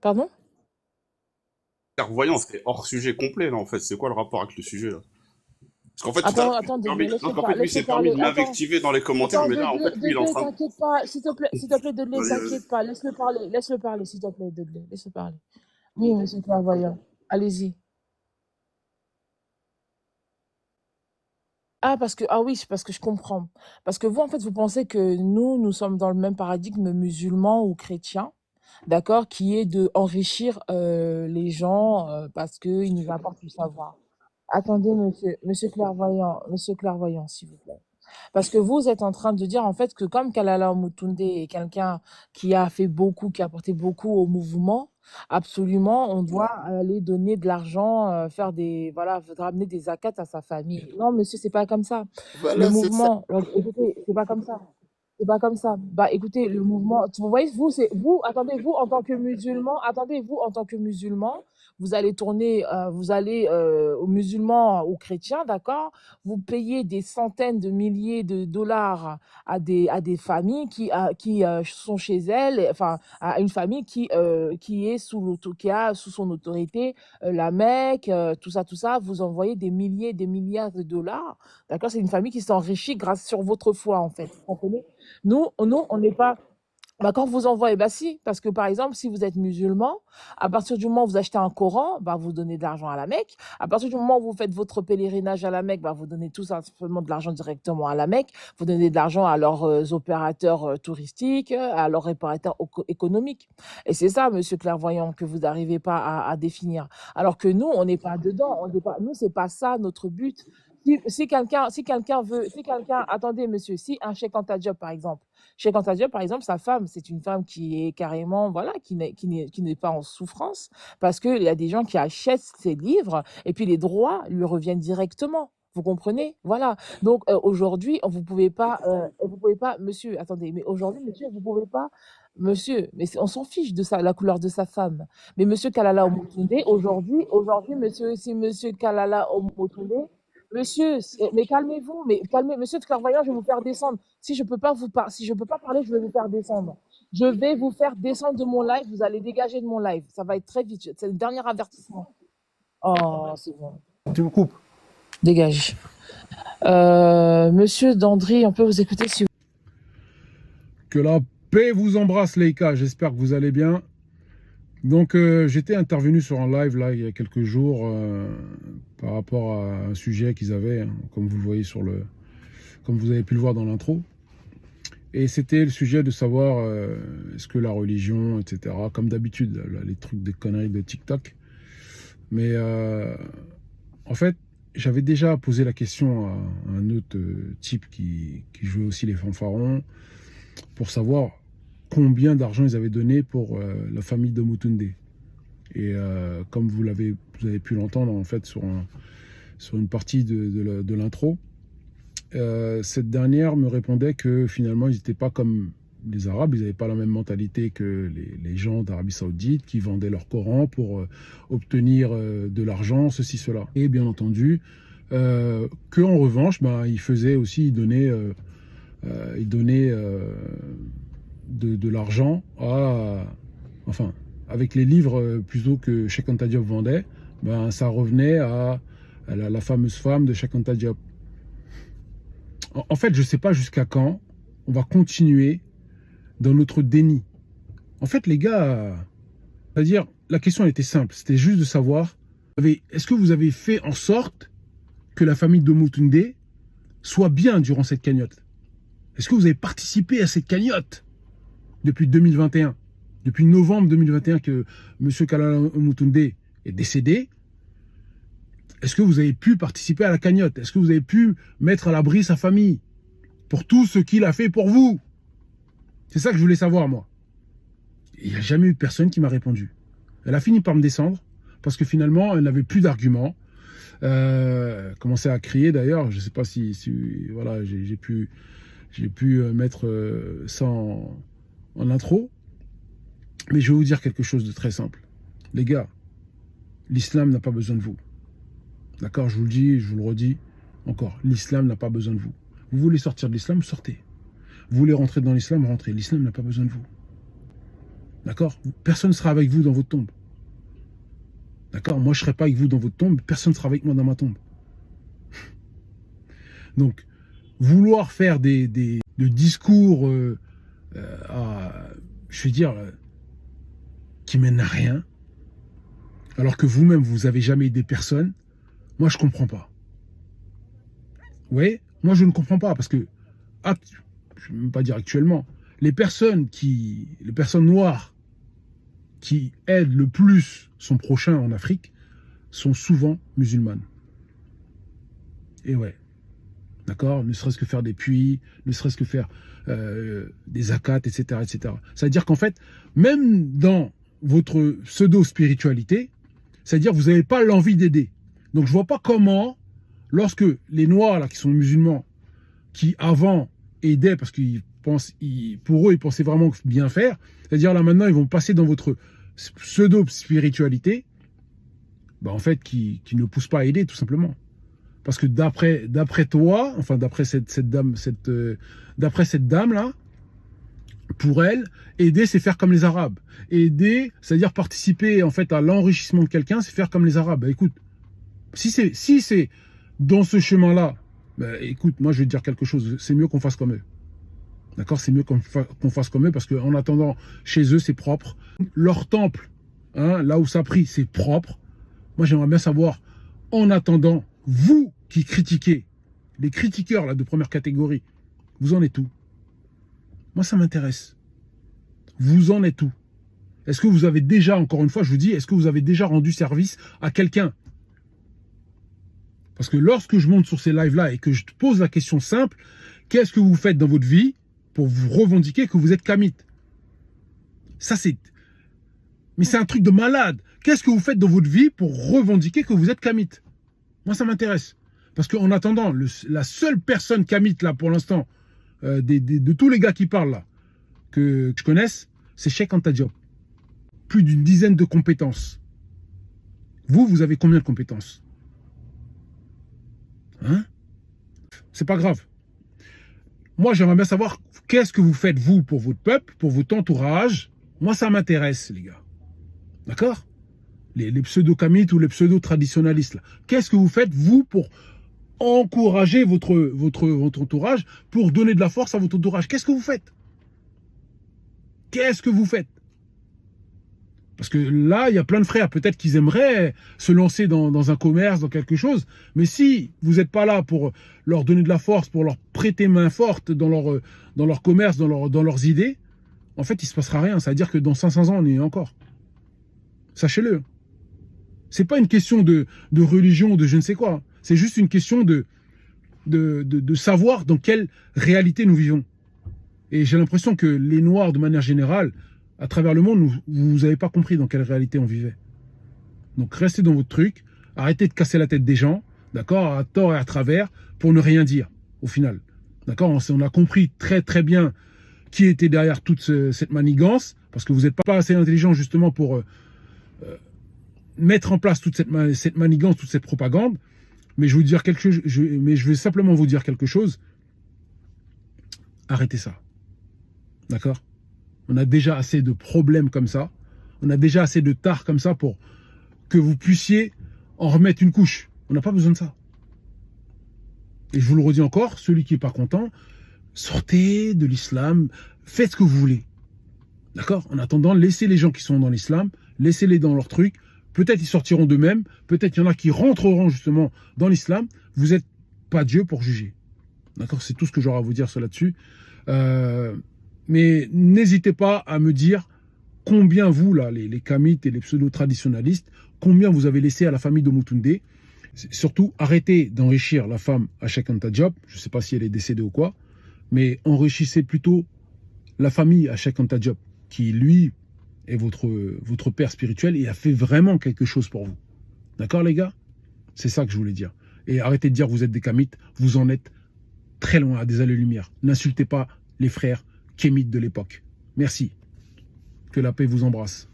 Pardon? Clairvoyant, c'est hors sujet complet, là, en fait. C'est quoi le rapport avec le sujet, là? Parce qu'en fait, tout à l'heure, Attends, attends, Degley, non, qu'en fait, lui, il s'est permis parler. de Attends, m'invectiver dans les commentaires, attends, mais là, en fait, lui, il est en Degley, train de... t'inquiète pas. S'il te plaît, Degley, Vas-y, vas-y. t'inquiète pas. Laisse-le parler, s'il te plaît, Degley. Laisse-le parler. Oui, monsieur Clairvoyant. Allez-y. Ah oui, c'est parce que je comprends. Parce que vous, en fait, vous pensez que nous sommes dans le même paradigme musulman ou chrétien, d'accord, qui est de enrichir les gens parce qu'ils nous apportent du savoir. Attendez, monsieur Clairvoyant, s'il vous plaît. Parce que vous êtes en train de dire en fait que comme Kalala Omotunde est quelqu'un qui a fait beaucoup, qui a apporté beaucoup au mouvement, absolument, on doit aller donner de l'argent, faire des, voilà, ramener des zakats à sa famille. Non, monsieur, c'est pas comme ça. Le Voilà, c'est ça. mouvement, écoutez, c'est pas comme ça. C'est pas comme ça. Bah, écoutez, le mouvement, vous voyez, attendez, vous, en tant que musulman, vous allez tourner, vous allez aux musulmans, aux chrétiens, d'accord? Vous payez des centaines de milliers de dollars à des familles qui sont chez elles, enfin, à une famille qui est qui a sous son autorité la Mecque, tout ça, vous envoyez des milliers, des milliards de dollars, d'accord? C'est une famille qui s'enrichit grâce sur votre foi, en fait. Vous comprenez? Nous, on n'est pas. Bah, quand vous envoyez, bah si, parce que par exemple, si vous êtes musulman, à partir du moment où vous achetez un Coran, bah vous donnez de l'argent à la Mecque. À partir du moment où vous faites votre pèlerinage à la Mecque, bah vous donnez tout simplement de l'argent directement à la Mecque. Vous donnez de l'argent à leurs opérateurs touristiques, à leurs opérateurs économiques. Et c'est ça, monsieur Clairvoyant, que vous n'arrivez pas à définir. Alors que nous, on n'est pas dedans. On n'est pas, nous, c'est pas ça notre but. Si quelqu'un, attendez, monsieur, si un Cheikh Anta Diop, par exemple, Cheikh Anta Diop, par exemple, sa femme, c'est une femme qui est carrément, voilà, qui n'est pas en souffrance, parce qu'il y a des gens qui achètent ses livres, et puis les droits lui reviennent directement. Vous comprenez? Voilà. Donc aujourd'hui, vous pouvez pas, monsieur, attendez, mais aujourd'hui, monsieur, vous pouvez pas, monsieur, mais on s'en fiche de ça, la couleur de sa femme. Mais monsieur Kalala Omotunde, aujourd'hui, monsieur, si monsieur Kalala Omotunde, monsieur, mais calmez-vous, monsieur de clairvoyant, je vais vous faire descendre. Si je peux pas parler, je vais vous faire descendre. Je vais vous faire descendre de mon live, vous allez dégager de mon live. Ça va être très vite. C'est le dernier avertissement. Oh, c'est bon. Tu me coupes. Dégage. Monsieur Dandry, on peut vous écouter si vous... Que la paix vous embrasse, Leïka. J'espère que vous allez bien. Donc, j'étais intervenu sur un live là il y a quelques jours par rapport à un sujet qu'ils avaient, hein, comme vous le voyez comme vous avez pu le voir dans l'intro. Et c'était le sujet de savoir est-ce que la religion, etc. Comme d'habitude, les trucs des conneries de TikTok. Mais en fait, j'avais déjà posé la question à un autre type qui jouait aussi les fanfarons pour savoir combien d'argent ils avaient donné pour la famille de Mutunde. Et comme vous avez pu l'entendre en fait sur une partie de l'intro, cette dernière me répondait que finalement ils n'étaient pas comme les Arabes, ils n'avaient pas la même mentalité que les gens d'Arabie Saoudite qui vendaient leur Coran pour obtenir de l'argent, ceci, cela. Et bien entendu, qu'en revanche, ben, ils donnaient de l'argent enfin, avec les livres plutôt que Cheikh Anta Diop vendait, ben, ça revenait à la fameuse femme de Cheikh Anta Diop. En fait, je ne sais pas jusqu'à quand on va continuer dans notre déni. En fait, les gars, c'est-à-dire, la question était simple, c'était juste de savoir, est-ce que vous avez fait en sorte que la famille de Mutunde soit bien durant cette cagnotte? Est-ce que vous avez participé à cette cagnotte depuis 2021, depuis novembre 2021 que M. Kalala Mutunde est décédé? Est-ce que vous avez pu participer à la cagnotte? Est-ce que vous avez pu mettre à l'abri sa famille pour tout ce qu'il a fait pour vous? C'est ça que je voulais savoir, moi. Il n'y a jamais eu personne qui m'a répondu. Elle a fini par me descendre parce que finalement, elle n'avait plus d'arguments. Commençait à crier d'ailleurs. Je ne sais pas si voilà, j'ai pu mettre ça en intro. Mais je vais vous dire quelque chose de très simple. Les gars, l'islam n'a pas besoin de vous. D'accord, je vous le dis, je vous le redis encore. L'islam n'a pas besoin de vous. Vous voulez sortir de l'islam, sortez. Vous voulez rentrer dans l'islam, rentrez. L'islam n'a pas besoin de vous. D'accord? Personne ne sera avec vous dans votre tombe. D'accord? Moi, je ne serai pas avec vous dans votre tombe. Personne ne sera avec moi dans ma tombe. Donc, vouloir faire de discours, je veux dire, qui mènent à rien, alors que vous-même, vous n'avez jamais aidé personne, moi, je ne comprends pas. Oui, moi, je ne comprends pas, parce que, je ne vais même pas dire actuellement, les personnes noires qui aident le plus son prochain en Afrique sont souvent musulmanes. Et ouais. D'accord? Ne serait-ce que faire des puits, ne serait-ce que faire des zakats, etc., etc. Ça veut dire qu'en fait, même dans votre pseudo-spiritualité, c'est-à-dire que vous n'avez pas l'envie d'aider. Donc je ne vois pas comment, lorsque les Noirs là, qui sont musulmans, qui avant aidaient parce qu'ils pensent, pour eux, ils pensaient vraiment bien faire, c'est-à-dire là maintenant, ils vont passer dans votre pseudo-spiritualité, en fait, qui ne poussent pas à aider, tout simplement. Parce que d'après toi, enfin d'après cette dame là, pour elle, aider c'est faire comme les Arabes. Aider, c'est-à-dire participer en fait à l'enrichissement de quelqu'un, c'est faire comme les Arabes. Écoute, si c'est dans ce chemin-là, écoute, moi je vais te dire quelque chose, c'est mieux qu'on fasse comme eux. D'accord? C'est mieux qu'on fasse comme eux parce qu'en attendant, chez eux c'est propre. Leur temple, hein, là où ça prie, c'est propre. Moi j'aimerais bien savoir, en attendant, vous qui critiquez, les critiqueurs là, de première catégorie, vous en êtes où? Moi, ça m'intéresse. Vous en êtes où? Est-ce que vous avez déjà, encore une fois, je vous dis, est-ce que vous avez déjà rendu service à quelqu'un? Parce que lorsque je monte sur ces lives-là et que je te pose la question simple, qu'est-ce que vous faites dans votre vie pour vous revendiquer que vous êtes kamite? Ça, c'est... Mais c'est un truc de malade. Qu'est-ce que vous faites dans votre vie pour revendiquer que vous êtes kamite? Moi, ça m'intéresse. Parce qu'en attendant, la seule personne kamite, là, pour l'instant, de tous les gars qui parlent, là, que je connaisse, c'est Cheikh Anta Diop. Plus d'une dizaine de compétences. Vous avez combien de compétences? Hein? C'est pas grave. Moi, j'aimerais bien savoir qu'est-ce que vous faites, vous, pour votre peuple, pour votre entourage. Moi, ça m'intéresse, les gars. D'accord? Les pseudo-kamites ou les pseudo-traditionalistes. Qu'est-ce que vous faites, vous, pour encourager votre entourage, pour donner de la force à votre entourage? Qu'est-ce que vous faites? Qu'est-ce que vous faites? Parce que là, il y a plein de frères, peut-être qu'ils aimeraient se lancer dans un commerce, dans quelque chose. Mais si vous n'êtes pas là pour leur donner de la force, pour leur prêter main forte dans leur commerce, dans leurs idées, en fait, il ne se passera rien. Ça veut dire que dans 500 ans, on y est encore. Sachez-le. C'est pas une question de religion, de je ne sais quoi. C'est juste une question de savoir dans quelle réalité nous vivons. Et j'ai l'impression que les Noirs, de manière générale, à travers le monde, vous n'avez pas compris dans quelle réalité on vivait. Donc restez dans votre truc, arrêtez de casser la tête des gens, d'accord, à tort et à travers, pour ne rien dire, au final. D'accord, on a compris très très bien qui était derrière toute cette manigance, parce que vous n'êtes pas assez intelligent justement pour mettre en place toute cette manigance, toute cette propagande. Mais je vais simplement vous dire quelque chose. Arrêtez ça. D'accord? On a déjà assez de problèmes comme ça. On a déjà assez de tares comme ça pour que vous puissiez en remettre une couche. On n'a pas besoin de ça. Et je vous le redis encore, celui qui n'est pas content, sortez de l'islam, faites ce que vous voulez. D'accord? En attendant, laissez les gens qui sont dans l'islam, laissez-les dans leur truc. Peut-être ils sortiront d'eux-mêmes, peut-être il y en a qui rentreront justement dans l'islam. Vous n'êtes pas Dieu pour juger. D'accord? C'est tout ce que j'aurai à vous dire là-dessus. Mais n'hésitez pas à me dire combien vous, là, les kamites et les pseudo-traditionalistes, combien vous avez laissé à la famille de Mutunde. Surtout, arrêtez d'enrichir la femme à Cheikh Anta Diop. Je ne sais pas si elle est décédée ou quoi, mais enrichissez plutôt la famille à Cheikh Anta Diop, qui, lui, est votre père spirituel et a fait vraiment quelque chose pour vous. D'accord, les gars? C'est ça que je voulais dire. Et arrêtez de dire que vous êtes des kamites, vous en êtes très loin, à des années-lumière. N'insultez pas les frères kémites de l'époque. Merci. Que la paix vous embrasse.